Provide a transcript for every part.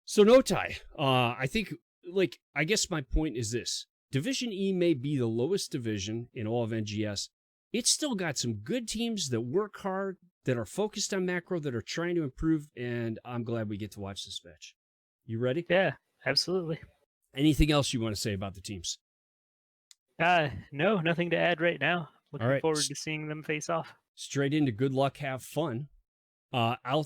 So no tie. I think, I guess my point is this. Division E may be the lowest division in all of NGS. It's still got some good teams that work hard, that are focused on macro, that are trying to improve, and I'm glad we get to watch this match. You ready? Yeah, absolutely. Anything else you want to say about the teams? No, nothing to add right now. Looking right. forward to seeing them face off. Straight into good luck, have fun. I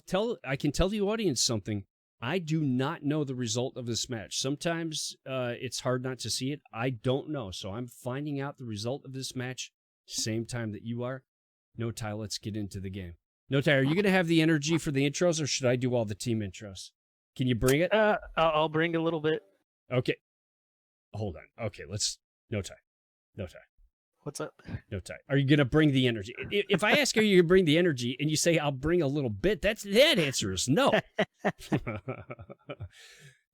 can tell the audience something. I do not know the result of this match. Sometimes it's hard not to see it. I don't know, so I'm finding out the result of this match same time that you are. No Ty, let's get into the game. No Ty, are you going to have the energy for the intros, or should I do all the team intros? Can you bring it? I'll bring a little bit. Okay. Hold on. Okay, No Ty. What's up? No Ty. Are you going to bring the energy? If I ask, are you going to bring the energy, and you say, I'll bring a little bit, that answer is no.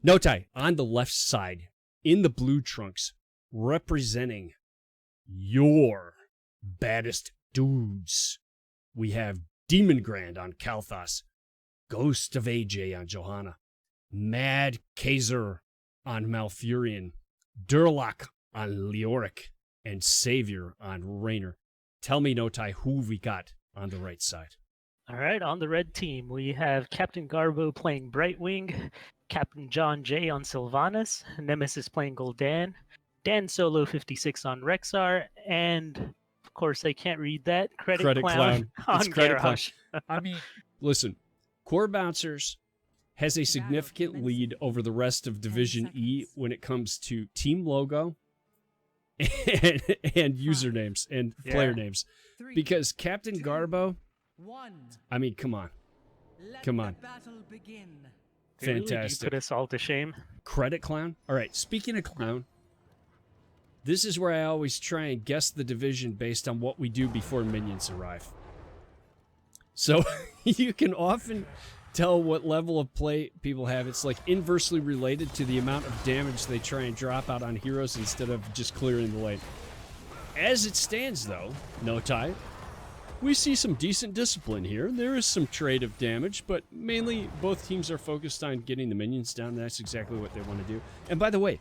No Ty, on the left side, in the blue trunks, representing your baddest dudes, we have Demon Grand on Kalthas, Ghost of AJ on Johanna, Mad Kaiser on Malfurion, Durlock on Leoric, and Savior on Raynor. Tell me, No Ty, who we got on the right side. All right, on the red team, we have Captain Garbo playing Brightwing, Captain John J on Sylvanas, Nemesis playing Gul'dan, Dan Solo 56 on Rexar, and of course I can't read that, Credit Clown on Garrosh. I mean, listen, Core Bouncers has a significant lead over the rest of Division E when it comes to team logo and usernames and player names. Because Captain Garbo, I mean, come on. Fantastic. Really? You put us all to shame. Credit Clown. All right, speaking of clown, this is where I always try and guess the division based on what we do before minions arrive. So you can often tell what level of play people have. It's like inversely related to the amount of damage they try and drop out on heroes instead of just clearing the lane. As it stands, though, No Ty, we see some decent discipline here. There is some trade of damage, but mainly both teams are focused on getting the minions down. That's exactly what they want to do. And by the way,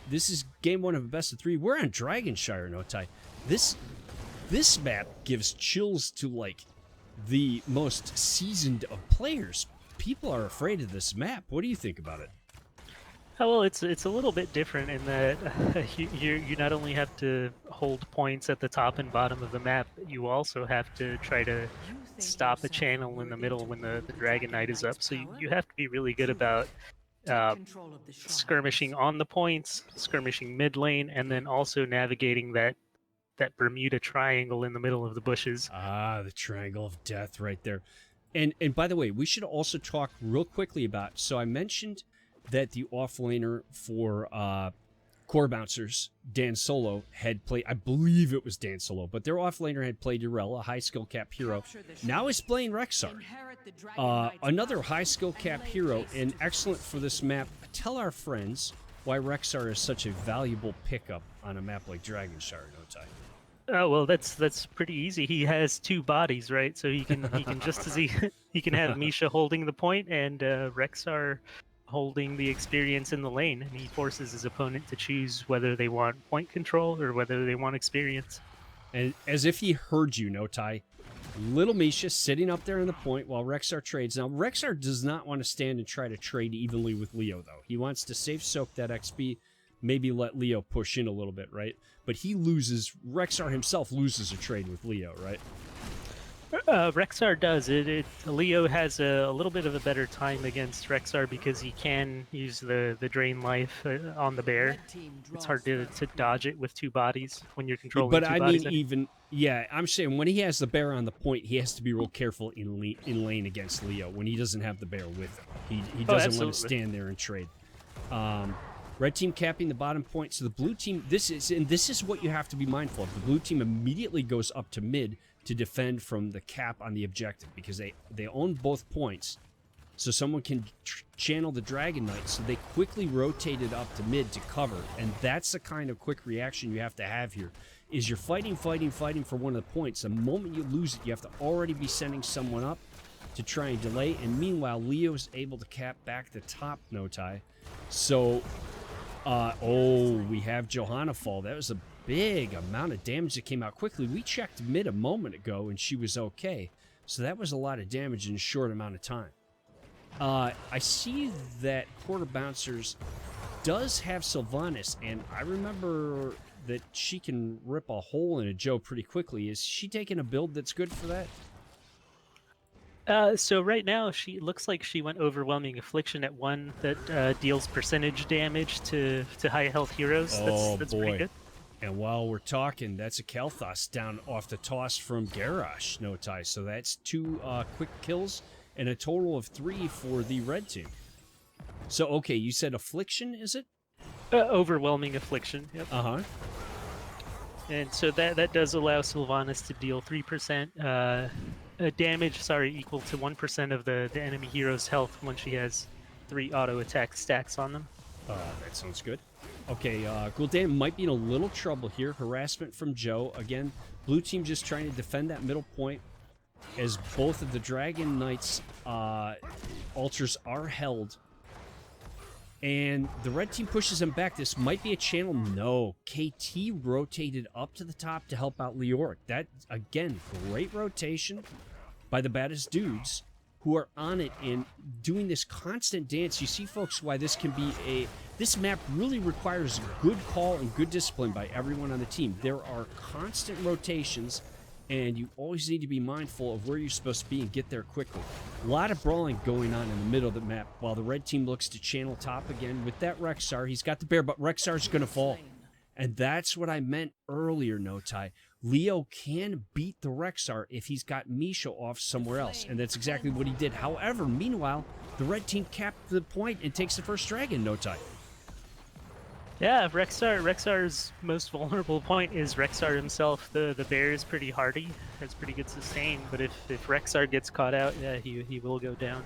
this is game one of a best of three. We're on Dragonshire, No Ty. This map gives chills to, like, the most seasoned of players. People are afraid of this map. What do you think about it? Oh, well, it's a little bit different in that you not only have to hold points at the top and bottom of the map, you also have to try to stop a channel in the middle when the Dragon Knight is up. So you have to be really good about skirmishing on the points, skirmishing mid lane, and then also navigating that Bermuda Triangle in the middle of the bushes. Ah, the Triangle of Death right there. And by the way, we should also talk real quickly about, so I mentioned that the offlaner for Core Bouncers, Dan Solo, had played, I believe it was Dan Solo, but their offlaner had played Urel, a high skill cap hero. Now he's playing Rexar, another high skill cap hero, and excellent for this map. Tell our friends why Rexar is such a valuable pickup on a map like Dragonshire, No Ty. Oh, well, that's pretty easy. He has two bodies, right? So he can just as he can have Misha holding the point and Rexar holding the experience in the lane, and he forces his opponent to choose whether they want point control or whether they want experience. And as if he heard you, No Ty, little Misha sitting up there on the point while Rexar trades. Now, Rexar does not want to stand and try to trade evenly with Leo, though. He wants to safe soak that XP, maybe let Leo push in a little bit, right? But he loses, Rexar himself loses a trade with Leo, right? Rexar does. Leo has a little bit of a better time against Rexar because he can use the drain life on the bear. It's hard to dodge it with two bodies when you're controlling two bodies. But I mean, I'm saying when he has the bear on the point, he has to be real careful in lane against Leo when he doesn't have the bear with him. He doesn't want to stand there and trade. Red team capping the bottom point. So the blue team, this is what you have to be mindful of. The blue team immediately goes up to mid to defend from the cap on the objective because they own both points. So someone can channel the Dragon Knight, so they quickly rotated up to mid to cover. And that's the kind of quick reaction you have to have here, is you're fighting for one of the points. The moment you lose it, you have to already be sending someone up to try and delay. And meanwhile, Leo's able to cap back the top, no tie. So, we have Johanna fall. That was a big amount of damage that came out quickly. We checked mid a moment ago, and she was okay. So that was a lot of damage in a short amount of time. I see that Quarter Bouncers does have Sylvanas, and I remember that she can rip a hole in a Joe pretty quickly. Is she taking a build that's good for that? So right now, she looks like she went Overwhelming Affliction at 1 that deals percentage damage to high health heroes. That's boy. pretty good. And while we're talking, that's a Kalthos down off the toss from Garrosh, no tie. So that's 2 quick kills and a total of 3 for the red team. So, okay, you said Affliction, is it? Overwhelming Affliction, yep. Uh-huh. And so that does allow Sylvanas to deal 3% damage, equal to 1% of the enemy hero's health when she has 3 auto attack stacks on them. That sounds good. Okay, Gul'dan might be in a little trouble here. Harassment from Joe. Again, blue team just trying to defend that middle point as both of the Dragon Knights altars are held. And the red team pushes him back. This might be a channel. No. KT rotated up to the top to help out Leoric. That, again, great rotation by the Baddest Dudes who are on it and doing this constant dance. You see, folks, why this can be this map really requires good call and good discipline by everyone on the team. There are constant rotations, and you always need to be mindful of where you're supposed to be and get there quickly. A lot of brawling going on in the middle of the map while the red team looks to channel top again with that Rexxar. He's got the bear, but Rexxar's going to fall. And that's what I meant earlier, no tie. Leo can beat the Rexxar if he's got Misha off somewhere else, and that's exactly what he did. However, meanwhile, the red team capped the point and takes the first dragon, no tie. Yeah, Rexxar's most vulnerable point is Rexxar himself. The bear is pretty hardy, has pretty good sustain, but if Rexxar gets caught out, yeah, he will go down.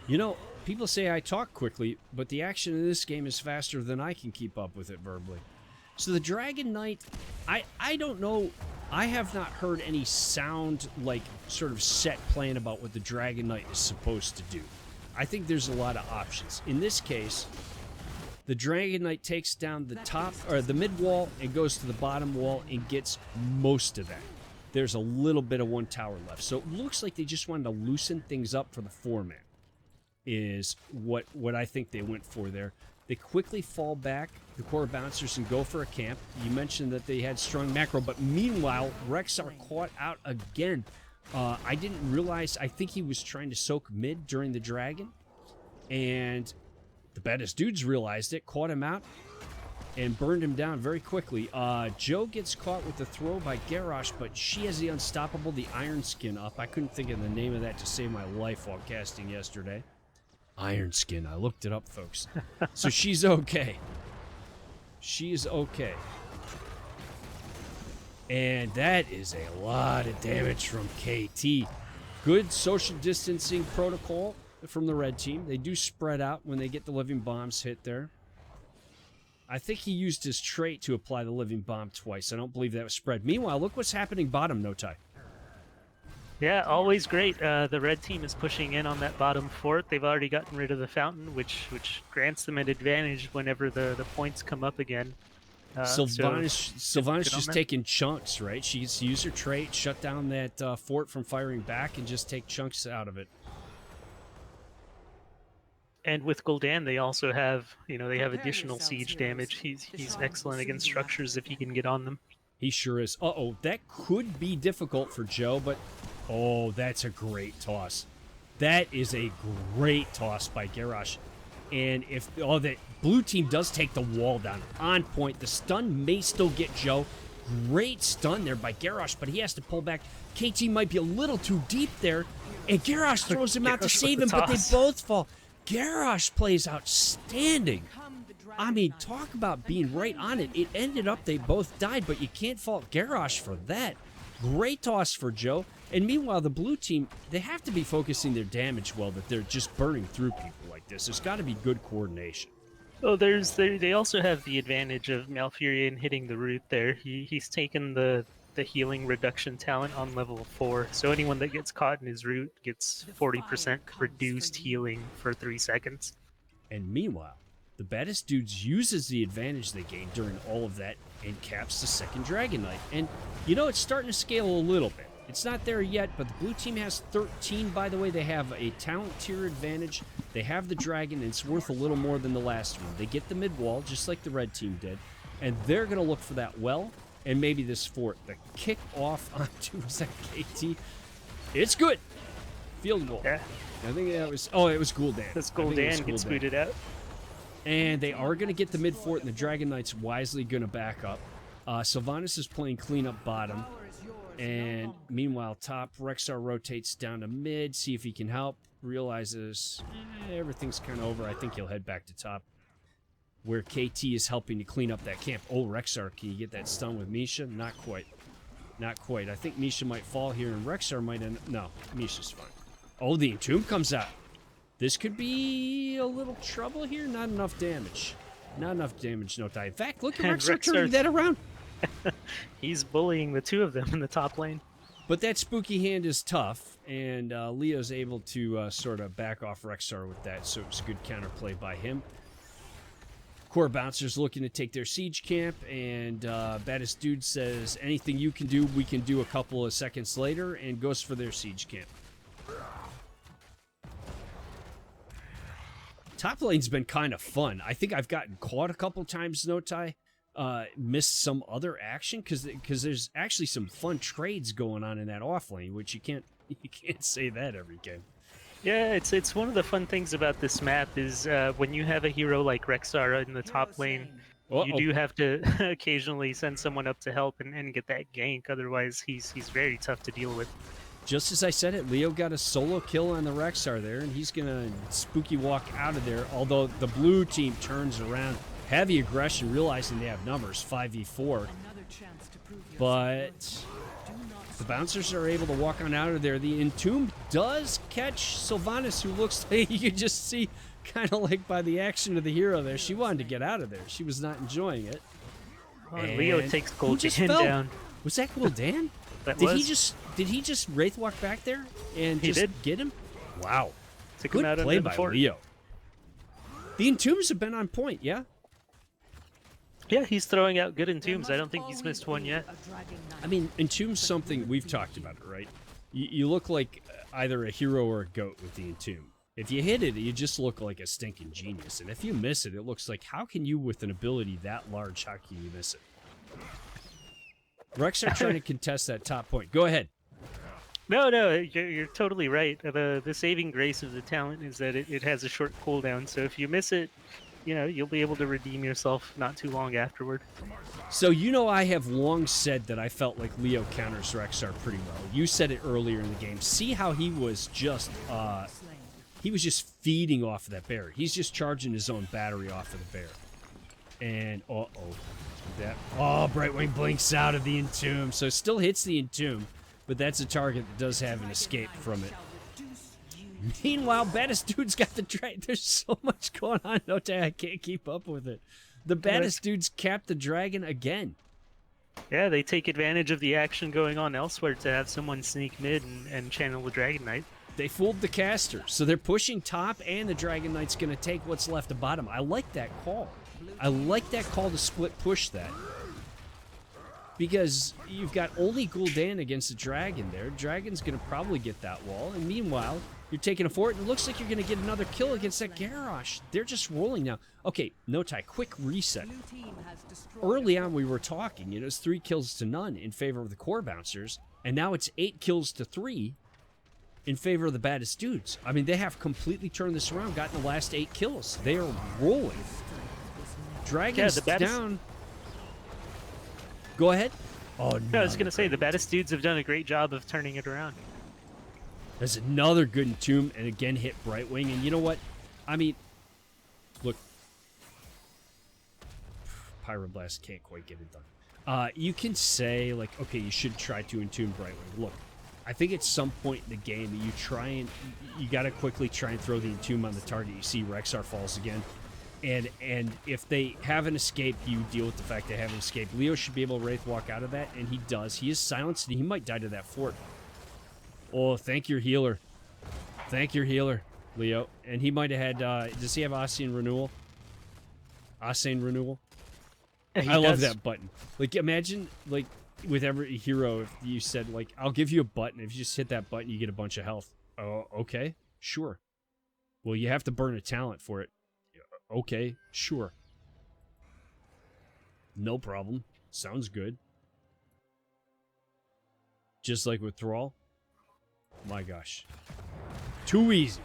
You know, people say I talk quickly, but the action in this game is faster than I can keep up with it verbally. So the Dragon Knight, I don't know, I have not heard any sound, like, sort of set plan about what the Dragon Knight is supposed to do. I think there's a lot of options. In this case, the Dragon Knight takes down the top, or the mid wall, and goes to the bottom wall and gets most of that. There's a little bit of one tower left. So it looks like they just wanted to loosen things up for the 4-man, is what I think they went for there. They quickly fall back, the core bouncers, and go for a camp. You mentioned that they had strong macro, but meanwhile, Rexxar caught out again. I didn't realize, I think he was trying to soak mid during the dragon, and the Baddest Dudes realized it, caught him out, and burned him down very quickly. Joe gets caught with the throw by Garrosh, but she has the unstoppable, the Iron Skin up. I couldn't think of the name of that to save my life while casting yesterday. Iron Skin, I looked it up, folks. So she's okay. She is okay. And that is a lot of damage from KT. Good social distancing protocol from the red team. They do spread out when they get the living bombs hit there. I think he used his trait to apply the living bomb twice. I don't believe that was spread. Meanwhile, look what's happening bottom, no tie. Yeah, always great. The red team is pushing in on that bottom fort. They've already gotten rid of the fountain, which grants them an advantage whenever the points come up again. Sylvanas just taking chunks, right? She's used her trait, shut down that fort from firing back, and just take chunks out of it. And with Gul'dan, they also have, they have additional siege damage. He's excellent against structures if he can get on them. He sure is. Uh-oh, that could be difficult for Joe, but oh, that's a great toss. That is a great toss by Garrosh. And if the blue team does take the wall down on point, the stun may still get Joe. Great stun there by Garrosh, but he has to pull back. KT might be a little too deep there, and Garrosh throws him out to save him, but they both fall. Garrosh plays outstanding. I mean, talk about being right on it. It ended up they both died, but you can't fault Garrosh for that. Great toss for Joe. And meanwhile, the blue team, they have to be focusing their damage well, that they're just burning through people like this. There's got to be good coordination. Oh, they also have the advantage of Malfurion hitting the root there. He's taken the the healing reduction talent on level 4. So anyone that gets caught in his root gets 40% reduced healing for 3 seconds. And meanwhile, the Baddest Dudes uses the advantage they gained during all of that and caps the second Dragon Knight. And, you know, it's starting to scale a little bit. It's not there yet, but the blue team has 13, by the way. They have a talent tier advantage. They have the dragon, and it's worth a little more than the last one. They get the mid wall, just like the red team did, and they're going to look for that well, and maybe this fort. The kick off onto, was that KT? It's good. Field goal. Yeah. I think that was, oh, it was Gul'dan. That's Gul'dan gets booted out. And they are going to get the mid fort, and the Dragon Knight's wisely going to back up. Sylvanas is playing cleanup bottom. And meanwhile, top, Rexar rotates down to mid, see if he can help. Realizes everything's kind of over. I think he'll head back to top, where KT is helping to clean up that camp. Oh, Rexar, can you get that stun with Misha? Not quite. Not quite. I think Misha might fall here, and Rexar might end... No, Misha's fine. Oh, the Entomb comes out. This could be a little trouble here. Not enough damage. Not enough damage, no tie. In fact, look at Rexar turning that around. He's bullying the two of them in the top lane. But that spooky hand is tough, and Leo's able to sort of back off Rexar with that, so it was a good counterplay by him. Core Bouncers looking to take their siege camp, and Baddest Dude says, anything you can do, we can do a couple of seconds later, and goes for their siege camp. Top lane's been kind of fun. I think I've gotten caught a couple times, no tie. Missed some other action because there's actually some fun trades going on in that off lane, which you can't say that every game. Yeah, it's one of the fun things about this map is when you have a hero like Rexar in the top lane, you do have to occasionally send someone up to help and get that gank. Otherwise, he's very tough to deal with. Just as I said it, Leo got a solo kill on the Rexar there, and he's gonna spooky walk out of there. Although the blue team turns around. Heavy aggression, realizing they have numbers, 5v4. But the Bouncers are able to walk on out of there. The Entomb does catch Sylvanas, who looks like you can just see, kind of like by the action of the hero there. She wanted to get out of there. She was not enjoying it. And Leo takes Gul'dan down. Was that Gul'dan? Did he just Wraith walk back there and get him? Wow. Took Good him out play under the by fort. Leo. The Entombs have been on point, yeah? Yeah, he's throwing out good Entombs. I don't think he's missed one yet. I mean, Entomb's something, we've talked about it, right? You look like either a hero or a goat with the Entomb. If you hit it, you just look like a stinking genius. And if you miss it, it looks like, how can you, with an ability that large, how can you miss it? Rexar trying to contest that top point. Go ahead. No, you're totally right. The saving grace of the talent is that it has a short cooldown, so if you miss it, you know, you'll be able to redeem yourself not too long afterward. So, you know, I have long said that I felt like Leo counters Rexar pretty well. You said it earlier in the game. See how he was just feeding off of that bear. He's just charging his own battery off of the bear. And, Brightwing blinks out of the Entomb. So it still hits the Entomb, but that's a target that does have an escape from it. Meanwhile, Baddest Dude's got the dragon. There's so much going on, I can't keep up with it. The Baddest Dudes capped the dragon again. Yeah, they take advantage of the action going on elsewhere to have someone sneak mid and channel the Dragon Knight. They fooled the caster, so they're pushing top, and the Dragon Knight's going to take what's left of bottom. I like that call. I like that call to split push that. Because you've got only Gul'dan against the dragon there. Dragon's going to probably get that wall, and meanwhile, you're taking a fort, and it looks like you're going to get another kill against that Garrosh. They're just rolling now. Okay, no tie, quick reset. Early on, we were talking, it was 3 kills to none in favor of the Core Bouncers, and now it's 8 kills to 3 in favor of the Baddest Dudes. I mean, they have completely turned this around, gotten the last 8 kills. They are rolling. Dragon's down. Go ahead. Oh, no. I was going to say, the Baddest Dudes have done a great job of turning it around. There's another good Entomb, and again hit Brightwing. And you know what? I mean, look. Pyroblast can't quite get it done. You can say, like, okay, you should try to Entomb Brightwing. Look, I think at some point in the game that you got to quickly try and throw the Entomb on the target. You see Rexar falls again. And if they have an escape, you deal with the fact they have an escape. Leo should be able to Wraith Walk out of that, and he does. He is silenced, and he might die to that fort. Oh, thank your healer. Thank your healer, Leo. And he might have had, does he have Ascian Renewal? Ascian Renewal? I love that button. Like, imagine, like, with every hero, if you said, like, I'll give you a button. If you just hit that button, you get a bunch of health. Oh, okay, sure. Well, you have to burn a talent for it. Okay, sure. No problem. Sounds good. Just like with Thrall. My gosh. Too easy.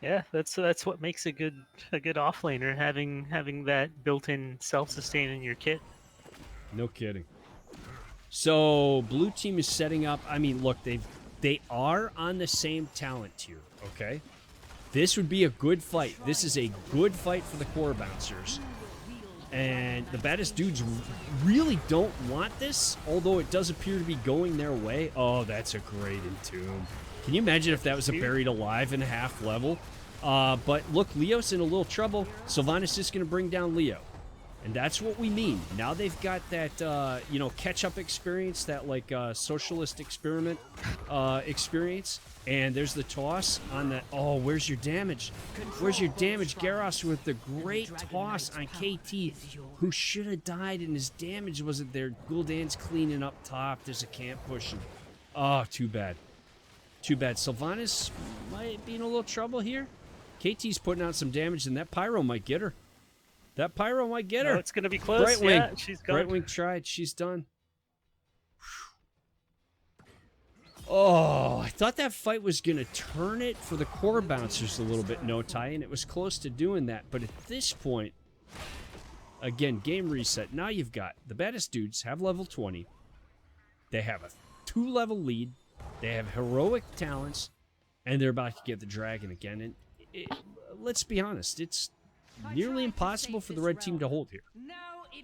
Yeah, that's what makes a good offlaner, having that built-in self-sustain in your kit. No kidding. So blue team is setting up. I mean, look, they are on the same talent tier. Okay, this would be a good fight. This is a good fight for the core bouncers, and the baddest dudes really don't want this. Although it does appear to be going their way. Oh, that's a great entomb. Can you imagine if that was a buried alive in half level? But look, Leo's in a little trouble. Sylvanas is going to bring down Leo. And that's what we mean. Now they've got that, you know, catch-up experience, that, like, socialist experiment experience. And there's the toss on the... Oh, where's your damage? Where's your damage? Garros with the great toss on KT, who should have died, and his damage wasn't there. Gul'dan's cleaning up top. There's a camp pushing. Oh, too bad. Too bad. Sylvanas might be in a little trouble here. KT's putting out some damage, and that Pyro might get her. That Pyro might get her. Oh, it's going to be close. Brightwing. Yeah, she's gone. Brightwing tried. She's done. Oh, I thought that fight was going to turn it for the core bouncers a little bit, no tie, and it was close to doing that. But at this point, again, game reset. Now you've got the baddest dudes have level 20. They have a 2-level lead. They have heroic talents, and they're about to get the dragon again. And let's be honest, it's nearly impossible for the red team to hold here.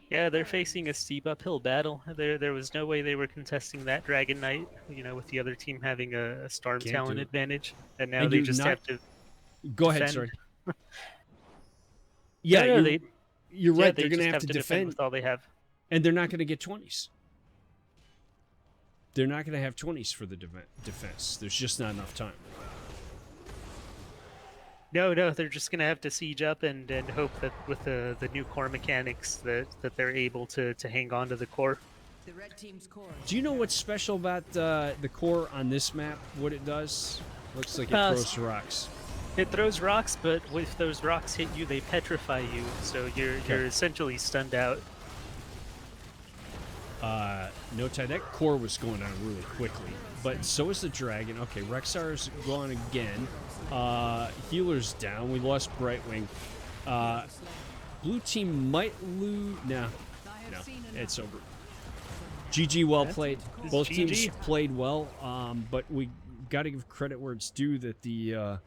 Yeah, they're facing a steep uphill battle. There was no way they were contesting that Dragon Knight, you know, with the other team having a Storm talent advantage. And now they just have to Go ahead, sorry. Yeah, no, you're right. They They're going to just have to defend with all they have. And they're not going to get 20s. They're not going to have 20s for the defense. There's just not enough time. No, they're just going to have to siege up and hope that with the new core mechanics that they're able to hang on to the core. The red team's core. Do you know what's special about the core on this map? What it does? Looks like it throws rocks. It throws rocks, but if those rocks hit you, they petrify you. So you're essentially stunned out. No tie. That core was going down really quickly, but so is the dragon. Okay, Rexar's gone again. Healer's down. We lost Brightwing. Blue team might lose. No, it's over. GG, well played. Both teams played well, but we got to give credit where it's due that the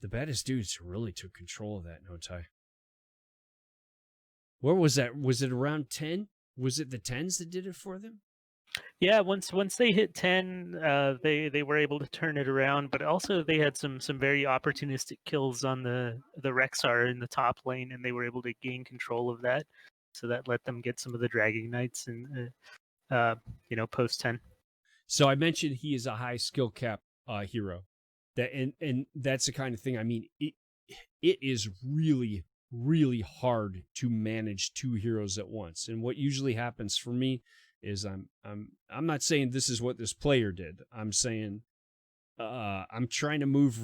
baddest dudes really took control of that no tie. Where was that? Was it around 10? Was it the 10s that did it for them? Yeah, once they hit 10, they were able to turn it around, but also they had some very opportunistic kills on the Rexar in the top lane, and they were able to gain control of that. So that let them get some of the Dragon Knights and you know, post 10. So I mentioned he is a high skill cap hero. That and that's the kind of thing. I mean, it is really hard to manage two heroes at once. And what usually happens for me is I'm not saying this is what this player did. I'm saying I'm trying to move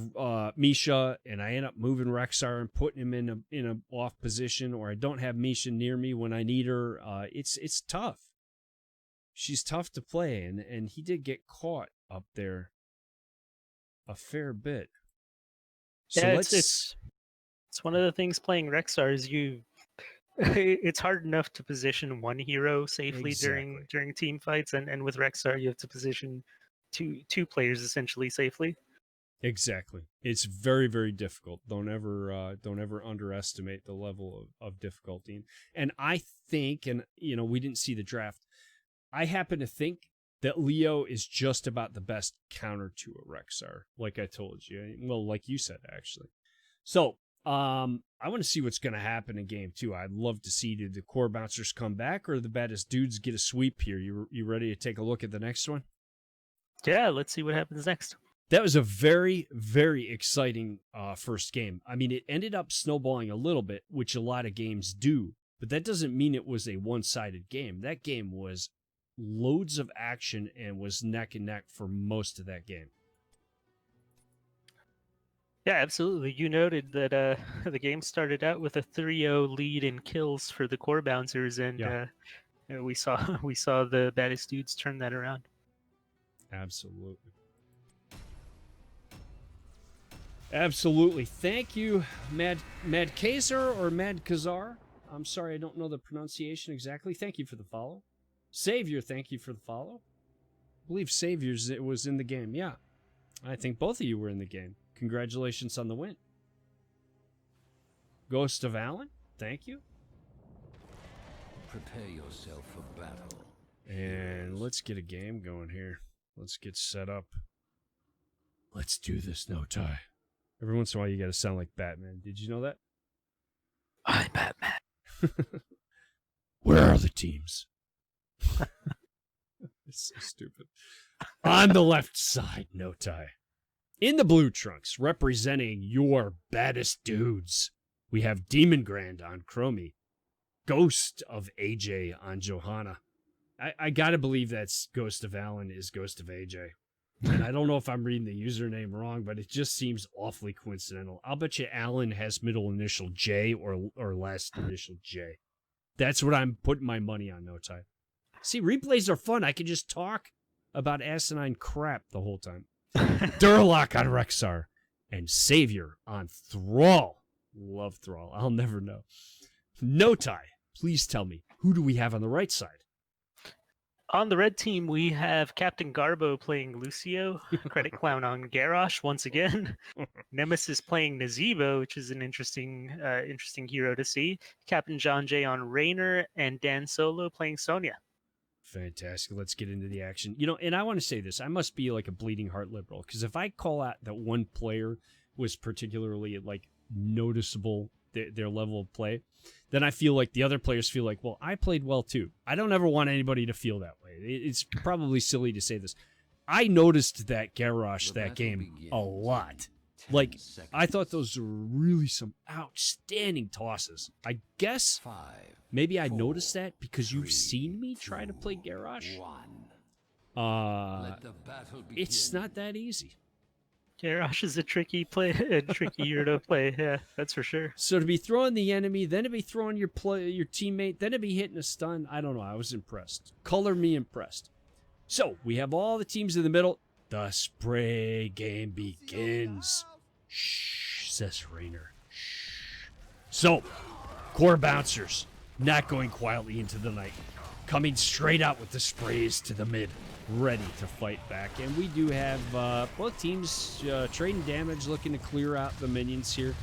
Misha, and I end up moving Rexar and putting him in a off position, or I don't have Misha near me when I need her. It's tough. She's tough to play, and he did get caught up there a fair bit. So yeah, let's. It's one of the things playing Rexar is it's hard enough to position one hero safely during team fights, and with Rexar you have to position two players essentially safely. Exactly. It's very difficult. Don't ever underestimate the level of difficulty. And I think, and you know, we didn't see the draft, I happen to think that Leo is just about the best counter to a Rexar, like I told you. Well, like you said, actually. So I want to see what's going to happen in game 2. I'd love to see, did the core bouncers come back or the baddest dudes get a sweep here? You ready to take a look at the next one? Yeah, let's see what happens next. That was a very, very exciting first game. I mean, it ended up snowballing a little bit, which a lot of games do, but that doesn't mean it was a one-sided game. That game was loads of action and was neck and neck for most of that game. Yeah, absolutely. You noted that the game started out with a 3-0 lead in kills for the core bouncers, and we saw the baddest dudes turn that around. Absolutely. Absolutely. Thank you, Mad Kaiser or Mad Kazar. I'm sorry, I don't know the pronunciation exactly. Thank you for the follow. Savior, thank you for the follow. I believe Savior's it was in the game. Yeah. I think both of you were in the game. Congratulations on the win. Ghost of Alan, thank you. Prepare yourself for battle. And let's get a game going here. Let's get set up. Let's do this, No Tie. Every once in a while, you got to sound like Batman. Did you know that? I'm Batman. Where are the teams? It's so stupid. On the left side, No Tie. In the blue trunks, representing your baddest dudes, we have Demon Grand on Chromie, Ghost of AJ on Johanna. I gotta believe that's Ghost of Alan is Ghost of AJ. And I don't know if I'm reading the username wrong, but it just seems awfully coincidental. I'll bet you Alan has middle initial J or last initial J. That's what I'm putting my money on, No Tie. See, replays are fun. I can just talk about asinine crap the whole time. Durlock on Rexar. And Savior on Thrall. Love Thrall. I'll never know. No Tie, please tell me, who do we have on the right side? On the red team, we have Captain Garbo playing Lucio, Credit Clown on Garrosh once again, Nemesis playing Nazeebo, which is an interesting hero to see, Captain John Jay on Raynor, and Dan Solo playing Sonya. Fantastic. Let's get into the action. You know, and I want to say this. I must be like a bleeding heart liberal, because if I call out that one player was particularly like noticeable, their level of play, then I feel like the other players feel like, well, I played well too. I don't ever want anybody to feel that way. It's probably silly to say this. I noticed that Garrosh that game a lot. Like, I thought those were really some outstanding tosses. I guess maybe I noticed that because you've seen me try to play Garrosh. It's not that easy. Garrosh is a tricky hero to play. Yeah, that's for sure. So to be throwing the enemy, then to be throwing your teammate, then to be hitting a stun, I don't know. I was impressed. Color me impressed. So we have all the teams in the middle. The spray game begins. Shh, says Raynor. Shh. So, core bouncers, not going quietly into the night, coming straight out with the sprays to the mid, ready to fight back. And we do have both teams trading damage, looking to clear out the minions here.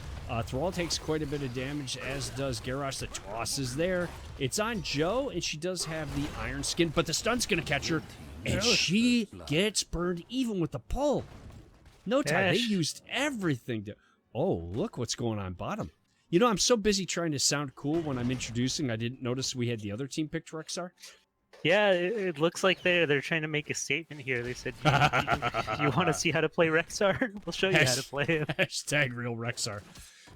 Thrall takes quite a bit of damage, as does Garrosh. The toss is there. It's on Joe, and she does have the iron skin, but the stun's going to catch her, and she gets burned even with the pull. No time. They used everything to... Oh, look what's going on bottom. You know, I'm so busy trying to sound cool when I'm introducing, I didn't notice we had the other team picked Rexar. Yeah, it looks like they're trying to make a statement here. They said, you want to see how to play Rexar? We'll show you how to play him. Hashtag real Rexar.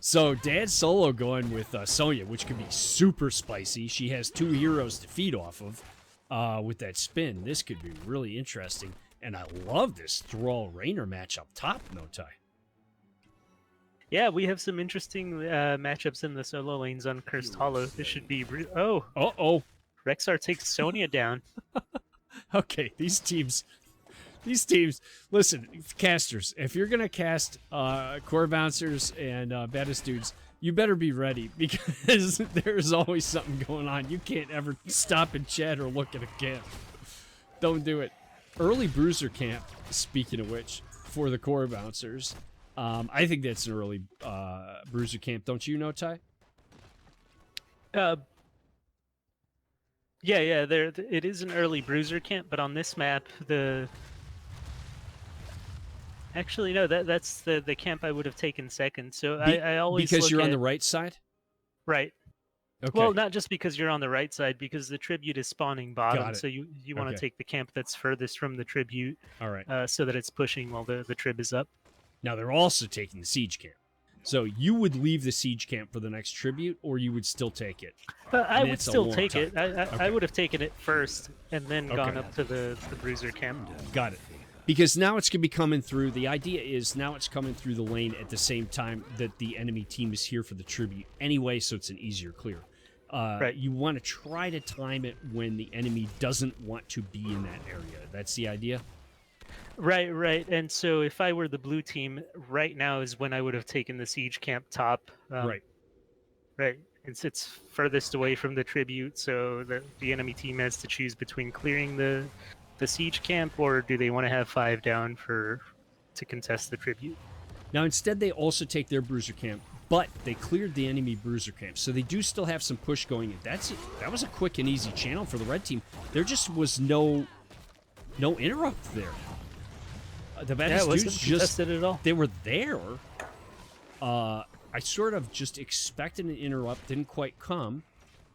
So Dan Solo going with Sonya, which could be super spicy. She has 2 heroes to feed off of with that spin. This could be really interesting. And I love this Thrall Raynor match up top, No Tie. Yeah, we have some interesting matchups in the solo lanes on Cursed Hollow. This should be... Uh-oh. Rexar takes Sonya down. Okay, these teams, listen, casters, if you're going to cast core bouncers and baddest dudes, you better be ready, because there's always something going on. You can't ever stop and chat or look at a camp. Don't do it. Early bruiser camp, speaking of which, for the core bouncers. I think that's an early bruiser camp. Don't you know, Ty? Yeah, it is an early bruiser camp, but on this map, Actually, no. That's the camp I would have taken second. So Be- I always because look you're at, on the right side? right. Okay. Well, not just because you're on the right side, because the tribute is spawning bottom. Got it. So you want to Okay. take the camp that's furthest from the tribute, All right. so that it's pushing while the trib is up. Now, they're also taking the siege camp. So you would leave the siege camp for the next tribute, or you would still take it? I And would it's a still long take time. it. I Okay. would have taken it first and then gone Okay. up to the bruiser camp. Got it. Because now it's going to be coming through. The idea is now it's coming through the lane at the same time that the enemy team is here for the tribute anyway, so it's an easier clear. Right. You want to try to time it when the enemy doesn't want to be in that area. That's the idea? Right. And so if I were the blue team, right now is when I would have taken the siege camp top. Right. Right. It's furthest away from the tribute, so the enemy team has to choose between clearing the siege camp, or do they want to have 5 down to contest the tribute? Now, instead, they also take their bruiser camp, but they cleared the enemy bruiser camp, so they do still have some push going in. That was a quick and easy channel for the red team. There just was no interrupt there. The Baddest it wasn't Dudez just contested at all. they were there. I sort of just expected an interrupt, didn't quite come.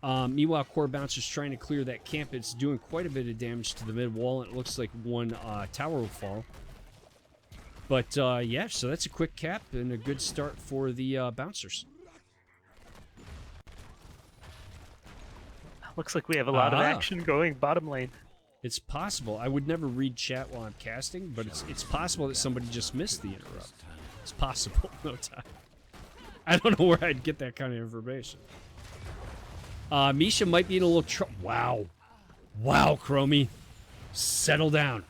Meanwhile, Core Bouncer's trying to clear that camp. It's doing quite a bit of damage to the mid wall, and it looks like one tower will fall. But yeah, so that's a quick cap and a good start for the Bouncers. Looks like we have a lot of Aha. action going bottom lane. It's possible. I would never read chat while I'm casting, but it's possible that somebody just missed the interrupt. It's possible. No time. I don't know where I'd get that kind of information. Misha might be in a little trouble. Wow. Wow, Chromie. Settle down.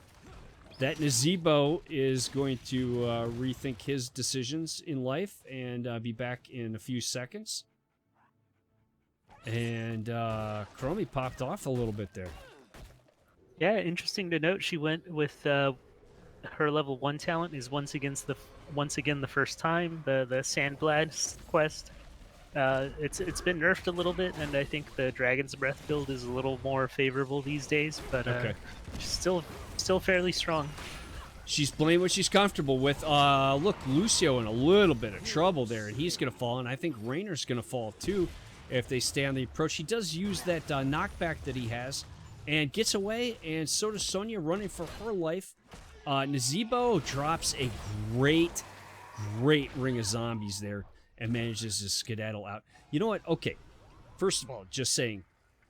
That Nazebo is going to rethink his decisions in life and be back in a few seconds. And Chromie popped off a little bit there. Yeah, interesting to note. She went with her level 1 talent is once again the first time the Sandblast quest. It's been nerfed a little bit, and I think the Dragon's Breath build is a little more favorable these days. But Okay. she's still fairly strong. She's playing what she's comfortable with. Look, Lucio in a little bit of trouble there, and he's going to fall, and I think Rainer's going to fall too if they stay on the approach. He does use that knockback that he has and gets away, and so does Sonya running for her life. Nazebo drops a great ring of zombies there and manages to skedaddle out. You know what? Okay, first of all, just saying,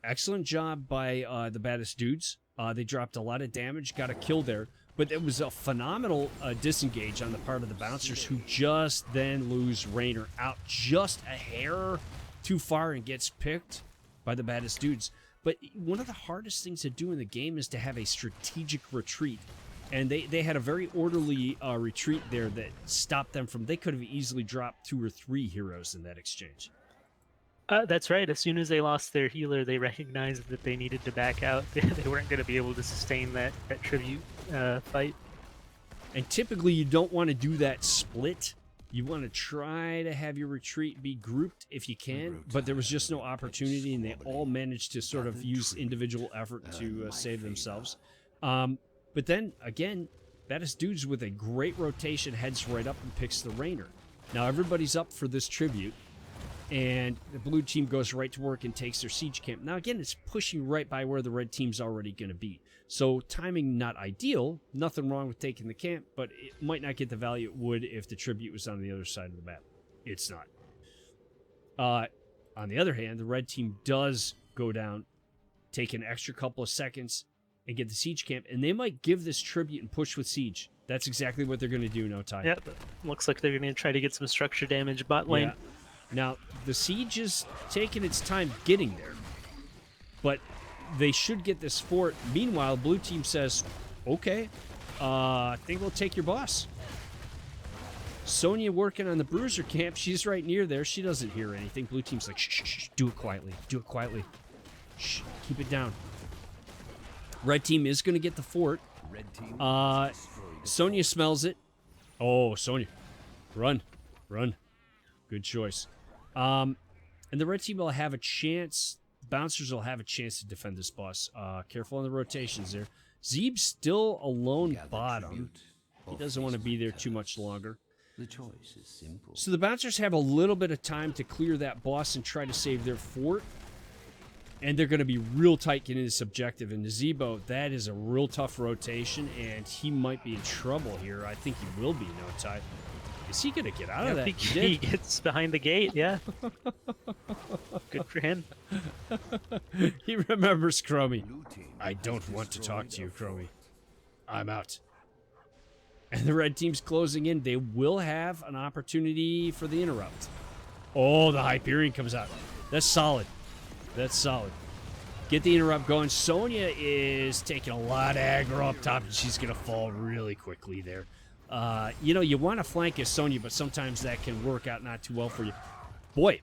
excellent job by the Baddest Dudez. They dropped a lot of damage, got a kill there, but it was a phenomenal disengage on the part of the Bouncers, who just then lose Rainer out just a hair too far and gets picked by the Baddest Dudez. But one of the hardest things to do in the game is to have a strategic retreat. And they had a very orderly retreat there that stopped them from... They could have easily dropped 2 or 3 heroes in that exchange. That's right. As soon as they lost their healer, they recognized that they needed to back out. They weren't going to be able to sustain that tribute fight. And typically you don't want to do that split. You want to try to have your retreat be grouped if you can, but there was just no opportunity, and they all managed to sort of use individual effort to save themselves. But then, again, Baddest Dudez with a great rotation heads right up and picks the Rainer. Now everybody's up for this tribute, and the blue team goes right to work and takes their siege camp. Now again, it's pushing right by where the red team's already going to be. So timing not ideal, nothing wrong with taking the camp, but it might not get the value it would if the tribute was on the other side of the map. It's not. On the other hand, the red team does go down, take an extra couple of seconds, and get the siege camp, and they might give this tribute and push with siege. That's exactly what they're going to do, no time. Yep. Looks like they're going to try to get some structure damage bot lane. Yeah. Now, the siege is taking its time getting there, but they should get this fort. Meanwhile, blue team says, okay, I think we'll take your boss. Sonya working on the bruiser camp. She's right near there. She doesn't hear anything. Blue team's like, shh, shh, shh, do it quietly. Do it quietly. Shh, keep it down. Red team is going to get the fort. Sonya smells it. Oh, Sonya. Run. Run. Good choice. And the red team will have a chance. Bouncers will have a chance to defend this boss. Careful on the rotations there. Zeeb's still alone bottom. He doesn't want to be there too much longer. The choice is simple. So the bouncers have a little bit of time to clear that boss and try to save their fort. And they're going to be real tight getting this objective. And Nazebo, that is a real tough rotation, and he might be in trouble here. I think he will be, no tie. Is he going to get out of that? I think he gets behind the gate, yeah. Good for him. He remembers Chromie. I don't want to talk to you, Chromie. I'm out. And the red team's closing in. They will have an opportunity for the interrupt. Oh, the Hyperion comes out. That's solid. That's solid. Get the interrupt going. Sonya is taking a lot of aggro up top, and she's going to fall really quickly there. You know, you want to flank as Sonya, but sometimes that can work out not too well for you. Boy,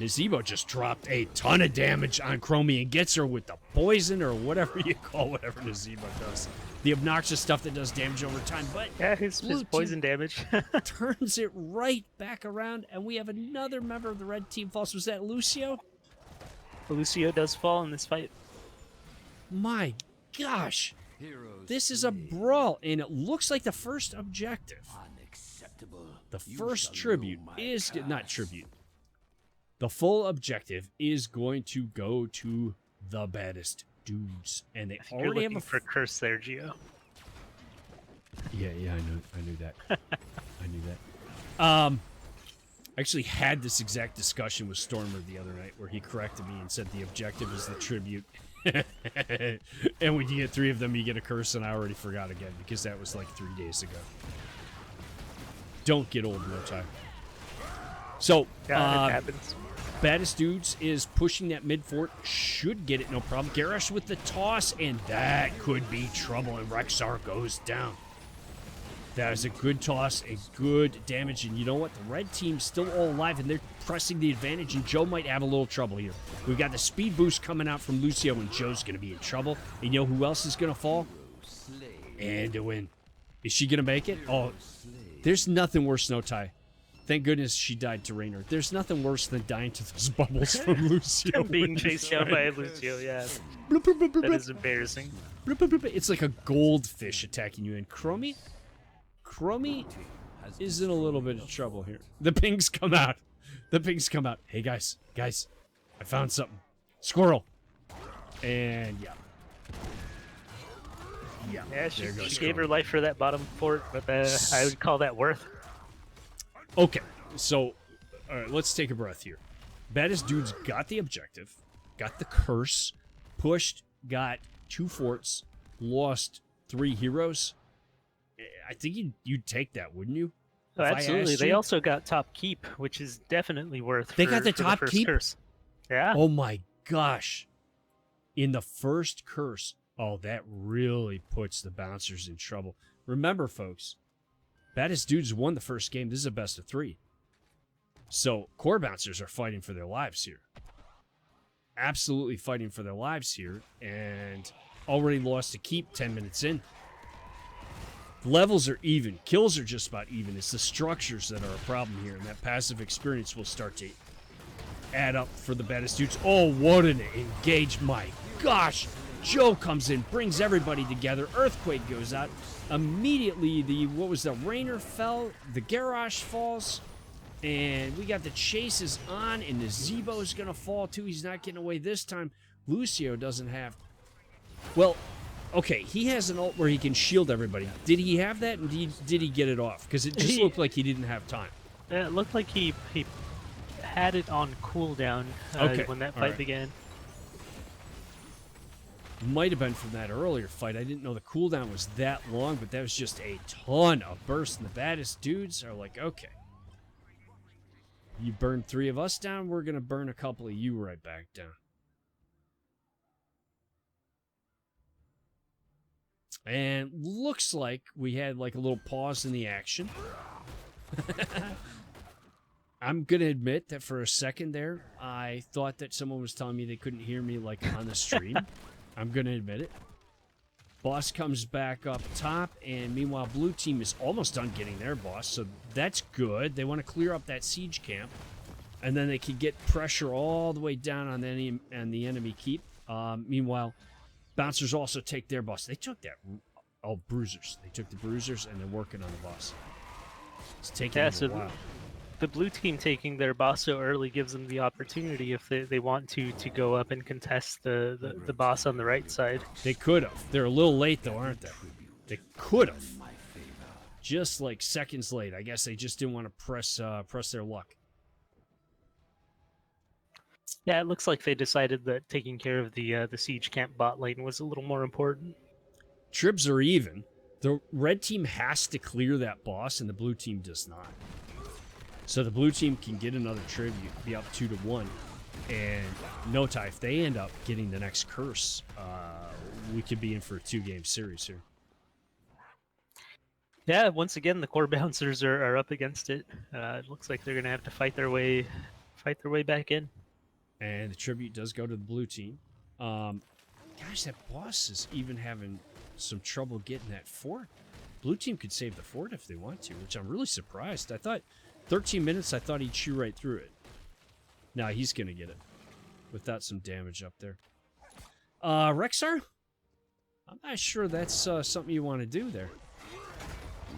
Nazebo just dropped a ton of damage on Chromie and gets her with the poison or whatever you call whatever Nazebo does. The obnoxious stuff that does damage over time. But yeah, his poison damage. turns it right back around, and we have another member of the red team falls. Was that Lucio? Lucio does fall in this fight. My gosh. Heroes This is a brawl, and it looks like the first objective. unacceptable. The You first shall tribute know my is not curse. tribute. The full objective is going to go to the baddest dudes, and they I think you're already have looking a for curse there, Gio. Yeah, I knew that. I knew that. I actually had this exact discussion with Stormer the other night, where he corrected me and said the objective is the tribute. And when you get 3 of them, you get a curse, and I already forgot again because that was like 3 days ago. Don't get old, no time. So, Yeah, it happens. Baddest Dudes is pushing that mid fort. Should get it, no problem. Garrosh with the toss, and that could be trouble, and Rexar goes down. That is a good toss, a good damage, and you know what? The red team's still all alive, and they're pressing the advantage, and Joe might have a little trouble here. We've got the speed boost coming out from Lucio, and Joe's going to be in trouble. And you know who else is going to fall? And to win. Is she going to make it? Oh, there's nothing worse, no tie. Thank goodness she died to Raynor. There's nothing worse than dying to those bubbles from Lucio. Being chased down by Lucio, yeah. Bloop, bloop, bloop, bloop, That bloop. is embarrassing. Bloop, bloop, bloop. It's like a goldfish attacking you. And Chromie is in a little bit of trouble here. The pings come out. The pings come out. Hey, guys. Guys, I found something. Squirrel. And, yeah. Yeah, Yeah, she there goes gave her Chromie. life for that bottom fort, but I would call that worth. Okay, so, all right, let's take a breath here. Baddest Dudes got the objective, got the curse, pushed, got 2 forts, lost 3 heroes. I think you'd take that, wouldn't you? Oh, If I absolutely. asked They you? also got top keep, which is definitely worth. They for, got the for top first keep? Curse. Yeah. Oh my gosh. In the first curse, oh, that really puts the bouncers in trouble. Remember, folks, Baddest Dudes won the first game. This is a best of 3. So, core bouncers are fighting for their lives here. Absolutely fighting for their lives here. And already lost a keep 10 minutes in. Levels are even. Kills are just about even. It's the structures that are a problem here. And that passive experience will start to add up for the Baddest Dudes. Oh, what an engage. My gosh. Joe comes in, brings everybody together. Earthquake goes out. Immediately, the Raynor fell. The Garrosh falls. And we got the chases on. And the Zebo is going to fall, too. He's not getting away this time. Lucio doesn't have... Well, okay, he has an ult where he can shield everybody. Did he have that, and did he get it off? Because it just looked like he didn't have time. It looked like he had it on cooldown Okay, when that all fight right. began. Might have been from that earlier fight. I didn't know the cooldown was that long, but that was just a ton of bursts. And the Baddest Dudes are like, okay, you burned 3 of us down, we're going to burn a couple of you right back down. And looks like we had like a little pause in the action. I'm going to admit that for a second there, I thought that someone was telling me they couldn't hear me like on the stream. I'm going to admit it. Boss comes back up top, and meanwhile, blue team is almost done getting their boss, so that's good. They want to clear up that siege camp, and then they can get pressure all the way down on the enemy keep. Meanwhile, bouncers also take their boss. They took that Oh, bruisers. They took the bruisers and they're working on the boss. It's taking Yeah, them a while. the blue team taking their boss so early gives them the opportunity, if they want to go up and contest the boss on the right side. They could have. They're a little late, though, aren't they? They could have. Just like seconds late. I guess they just didn't want to press their luck. Yeah, it looks like they decided that taking care of the siege camp bot lane was a little more important. Tribs are even. The red team has to clear that boss, and the blue team does not. So the blue team can get another tribute, be up 2-1. And Notai, if they end up getting the next curse, we could be in for a 2-game series here. Yeah, once again, the core bouncers are up against it. It looks like they're gonna have to fight their way back in. And the tribute does go to the blue team. Gosh, that boss is even having some trouble getting that fort. Blue team could save the fort if they want to, which I'm really surprised. I thought 13 minutes, I thought he'd chew right through it. Now he's going to get it without some damage up there. Rexar? I'm not sure that's something you want to do there.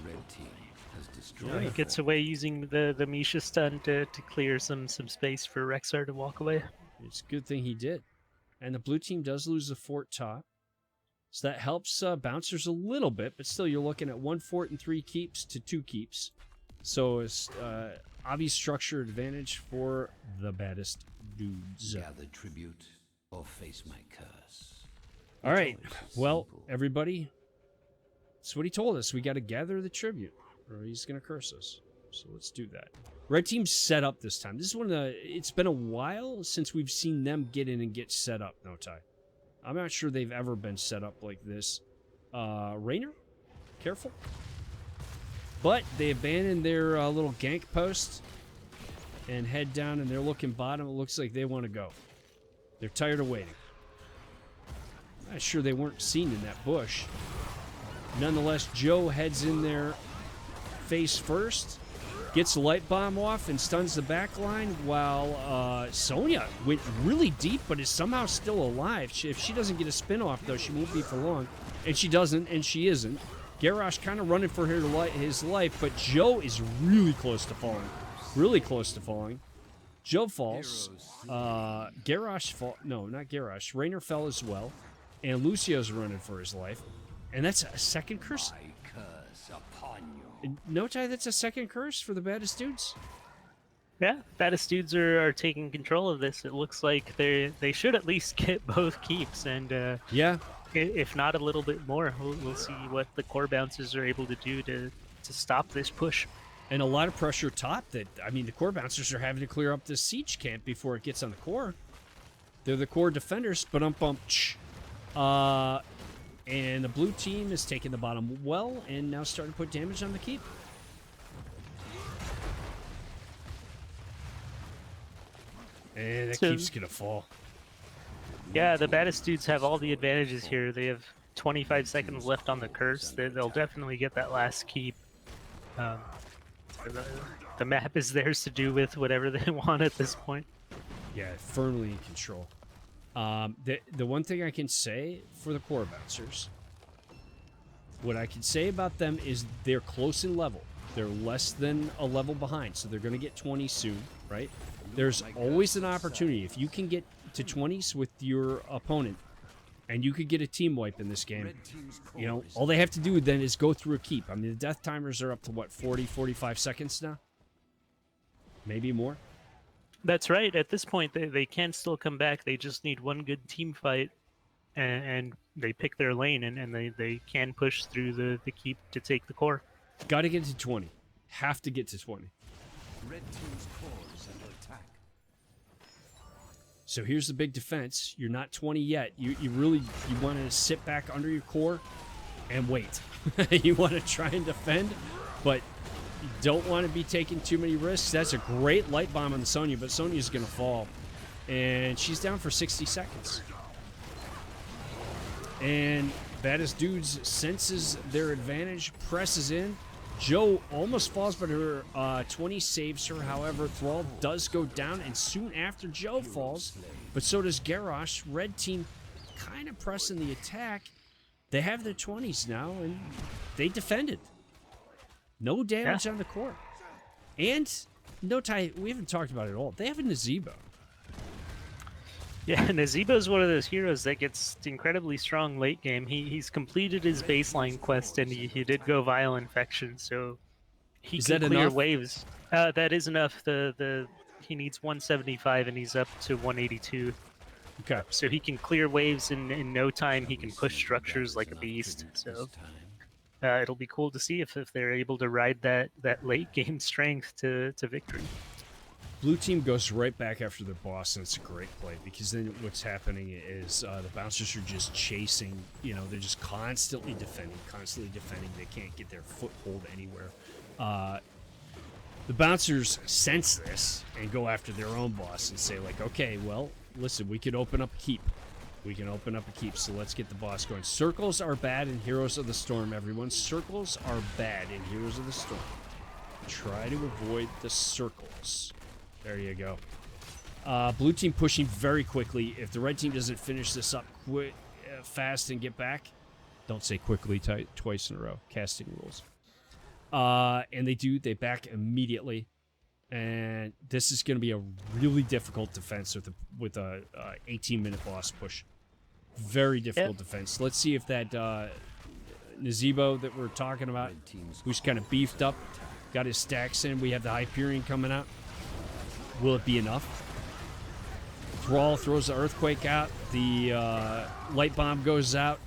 Red team has destroyed. Yeah, he gets away using the Misha stun to clear some space for Rexar to walk away. It's a good thing he did. And the blue team does lose the fort top. So that helps bouncers a little bit, but still you're looking at 1 fort and 3 keeps to 2 keeps. So it's obvious structure advantage for the baddest dudes. Gather tribute or face my curse. All right. Well, everybody, that's what he told us. We got to gather the tribute, or he's going to curse us. So let's do that. Red team's set up this time. This is one of the... It's been a while since we've seen them get in and get set up, Notai. I'm not sure they've ever been set up like this. Rainer? Careful. But they abandoned their little gank post and head down, and they're looking bottom. It looks like they want to go. They're tired of waiting. I'm not sure they weren't seen in that bush. Nonetheless, Joe heads in there face first, gets the light bomb off and stuns the back line, while Sonya went really deep but is somehow still alive. If she doesn't get a spin off, though, she won't be for long. And she doesn't, and she isn't. Garrosh kind of running for his life, but Joe is really close to falling. Really close to falling. Joe falls. Garrosh fall. No, not Garrosh. Rainer fell as well. And Lucio's running for his life. And that's a second curse. I curse upon you. Notai, that's a second curse for the baddest dudes. Yeah, baddest dudes are taking control of this. It looks like they should at least get both keeps, and Yeah. if not a little bit more, we'll see what the core bouncers are able to do to stop this push. And a lot of pressure top that, I mean, the core bouncers are having to clear up this siege camp before it gets on the core. They're the core defenders, but and the blue team is taking the bottom well and now starting to put damage on the keep. And that keep's gonna fall. Yeah, the baddest dudes have all the advantages here. They have 25 seconds left on the curse. They'll definitely get that last keep. The map is theirs to do with whatever they want at this point. Yeah, firmly in control. The one thing I can say for the core bouncers, what I can say about them is they're close in level. They're less than a level behind, so they're going to get 20 soon, right? There's always an opportunity. If you can get to 20s with your opponent, and you could get a team wipe in this game, you know, all they have to do then is go through a keep. I mean, the death timers are up to, what, 40, 45 seconds now? Maybe more? That's right. At this point, they can still come back. They just need one good team fight, and they pick their lane, and they can push through the keep to take the core. Got to get to 20. Have to get to 20. Red team's core is under attack. So here's the big defense. You're not 20 yet. You want to sit back under your core and wait. You want to try and defend, but you don't want to be taking too many risks. That's a great light bomb on the Sonya, but Sonya's going to fall. And she's down for 60 seconds. And Baddest Dudes senses their advantage, presses in. Joe almost falls, but her 20 saves her. However, Thrall does go down, and soon after Joe falls, but so does Garrosh. Red team kind of pressing the attack. They have their 20s now, and they defended. No damage on the core. And, no tie, we haven't talked about it at all. They have a Nazebo. Yeah, Nazebo's one of those heroes that gets incredibly strong late game. He's completed his baseline quest, and he did go Vile Infection, so he Is can that clear enough? waves. That is enough. He needs 175, and he's up to 182. Okay. So he can clear waves in no time. He can push structures like a beast. So it'll be cool to see if they're able to ride that late game strength to victory. Blue team goes right back after their boss, and it's a great play because then what's happening is the bouncers are just chasing. You know, they're just constantly defending. They can't get their foothold anywhere. The bouncers sense this and go after their own boss and say, like, okay, well, listen, we could open up a keep. So let's get the boss going. Circles are bad in Heroes of the Storm, everyone. Circles are bad in Heroes of the Storm. Try to avoid the circles. There you go. Blue team pushing very quickly. If the red team doesn't finish this up fast and get back, don't say quickly twice in a row. Casting rules. And they do. They back immediately. And this is going to be a really difficult defense with a 18-minute boss push. Very difficult defense. Let's see if that Nazebo that we're talking about, who's kind of beefed up, got his stacks in. We have the Hyperion coming out. Will it be enough? Thrall throws the Earthquake out. The Light Bomb goes out.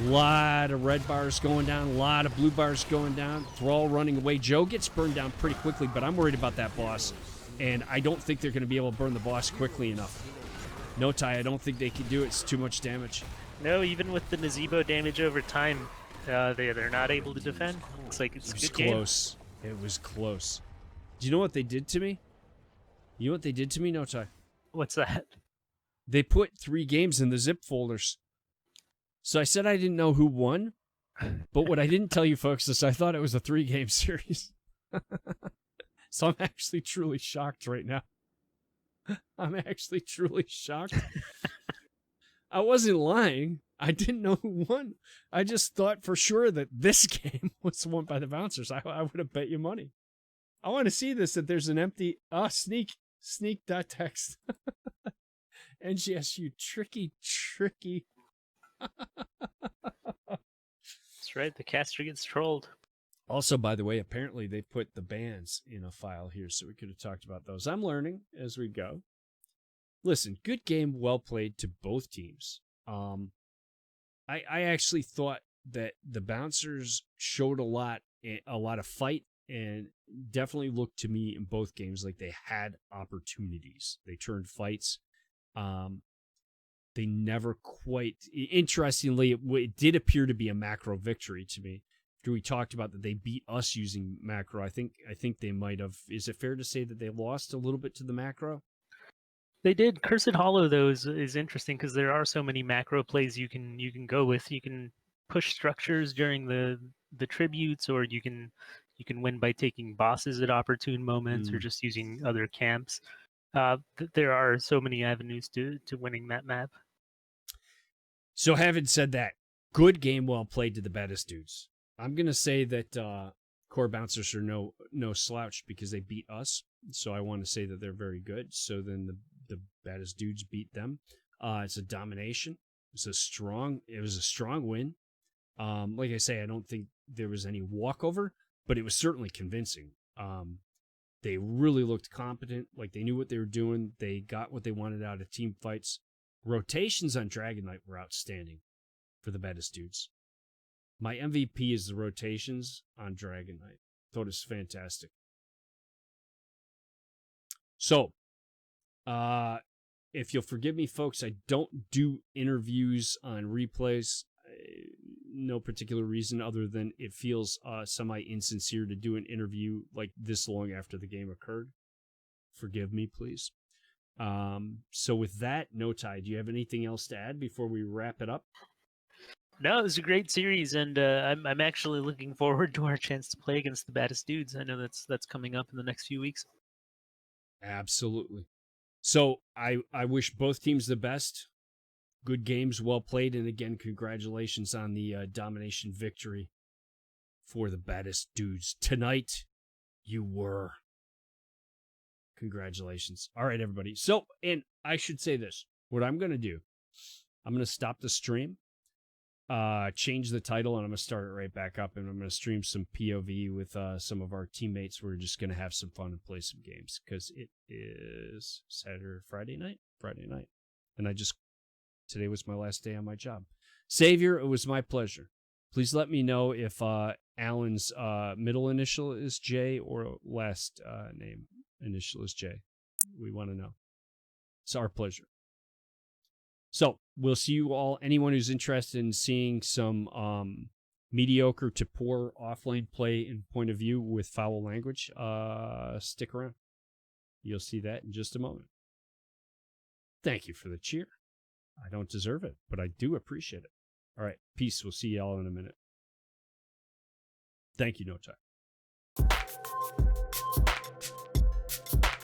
A lot of red bars going down. A lot of blue bars going down. Thrall running away. Joe gets burned down pretty quickly, but I'm worried about that boss. And I don't think they're going to be able to burn the boss quickly enough. No, Ty, I don't think they can do it. It's too much damage. No, even with the Nazebo damage over time, they're not able to defend. Looks like it's a good game. Close. It was close. Do you know what they did to me? You know what they did to me, No Ty? What's that? They put 3 games in the zip folders. So I said I didn't know who won, but what I didn't tell you folks is I thought it was a 3-game series. So I'm actually truly shocked right now. I'm actually truly shocked. I wasn't lying. I didn't know who won. I just thought for sure that this game was won by the bouncers. I would have bet you money. I want to see this, that there's an empty... Sneak.text. NGS, you tricky. That's right, the caster gets trolled. Also, by the way, apparently they put the bans in a file here, so we could have talked about those. I'm learning as we go. Listen, good game, well played to both teams. I actually thought that the bouncers showed a lot of fight, and definitely looked to me in both games like they had opportunities. They turned fights. They never quite... Interestingly, it did appear to be a macro victory to me. After we talked about that they beat us using macro, I think they might have... Is it fair to say that they lost a little bit to the macro? They did. Cursed Hollow, though, is interesting because there are so many macro plays you can go with. You can push structures during the tributes, or you can win by taking bosses at opportune moments, or just using other camps. There are so many avenues to winning that map. So having said that, good game, well played to the Baddest Dudes. I'm going to say that core bouncers are no slouch because they beat us. So I want to say that they're very good. So then the Baddest Dudes beat them. It's a domination. It was a strong win. Like I say, I don't think there was any walkover, but it was certainly convincing. They really looked competent, like they knew what they were doing. They got what they wanted out of team fights. Rotations on Dragon Knight were outstanding for the Baddest Dudes. My MVP is the rotations on Dragon Knight. Thought it was fantastic. So, if you'll forgive me, folks, I don't do interviews on replays. No particular reason other than it feels semi-insincere to do an interview like this long after the game occurred. Forgive me, please. So with that, No Ty, do you have anything else to add before we wrap it up? No, it was a great series, and I'm actually looking forward to our chance to play against the Baddest Dudes. I know that's coming up in the next few weeks. Absolutely. So I wish both teams the best. good games, well played, and again, congratulations on the domination victory for the Baddest Dudes. Tonight, you were. Congratulations. All right, everybody. So, and I should say this. What I'm going to do, I'm going to stop the stream, change the title, and I'm going to start it right back up, and I'm going to stream some POV with some of our teammates. We're just going to have some fun and play some games, because it is Friday night. And today was my last day on my job. Savior, it was my pleasure. Please let me know if Alan's middle initial is J or last name initial is J. We want to know. It's our pleasure. So we'll see you all. Anyone who's interested in seeing some mediocre to poor offlane play in point of view with foul language, stick around. You'll see that in just a moment. Thank you for the cheer. I don't deserve it, but I do appreciate it. All right, peace. We'll see y'all in a minute. Thank you, No Time.